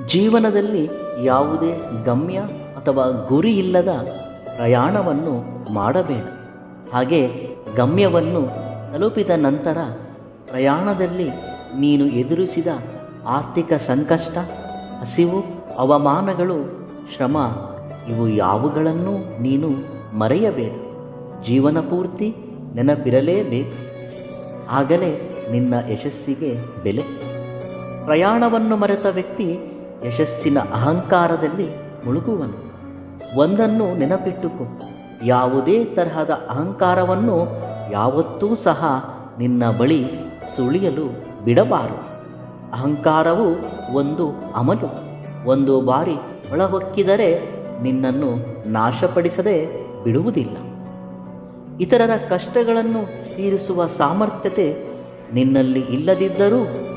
ಜೀವನದಲ್ಲಿ ಯಾವುದೇ ಗಮ್ಯ ಅಥವಾ ಗುರಿ ಇಲ್ಲದ ಪ್ರಯಾಣವನ್ನು ಮಾಡಬೇಡ. ಹಾಗೆ ಗಮ್ಯವನ್ನು ತಲುಪಿದ ನಂತರ ಪ್ರಯಾಣದಲ್ಲಿ ನೀನು ಎದುರಿಸಿದ ಆರ್ಥಿಕ ಸಂಕಷ್ಟ, ಹಸಿವು, ಅವಮಾನಗಳು, ಶ್ರಮ ಇವು ಯಾವುಗಳನ್ನೂ ನೀನು ಮರೆಯಬೇಡ. ಜೀವನ ಪೂರ್ತಿ ನೆನಪಿರಲೇಬೇಕು. ಆಗಲೇ ನಿನ್ನ ಯಶಸ್ಸಿಗೆ ಬೆಲೆ. ಪ್ರಯಾಣವನ್ನು ಮರೆತ ವ್ಯಕ್ತಿ ಯಶಸ್ಸಿನ ಅಹಂಕಾರದಲ್ಲಿ ಮುಳುಗುವನು. ಒಂದನ್ನು ನೆನಪಿಟ್ಟುಕೋ, ಯಾವುದೇ ತರಹದ ಅಹಂಕಾರವನ್ನು ಯಾವತ್ತೂ ಸಹ ನಿನ್ನ ಬಳಿ ಸುಳಿಯಲು ಬಿಡಬಾರದು. ಅಹಂಕಾರವು ಒಂದು ಅಮಲು. ಒಂದು ಬಾರಿ ಒಳಹೊಕ್ಕಿದರೆ ನಿನ್ನನ್ನು ನಾಶಪಡಿಸದೆ ಬಿಡುವುದಿಲ್ಲ. ಇತರರ ಕಷ್ಟಗಳನ್ನು ತೀರಿಸುವ ಸಾಮರ್ಥ್ಯತೆ ನಿನ್ನಲ್ಲಿ ಇಲ್ಲದಿದ್ದರೂ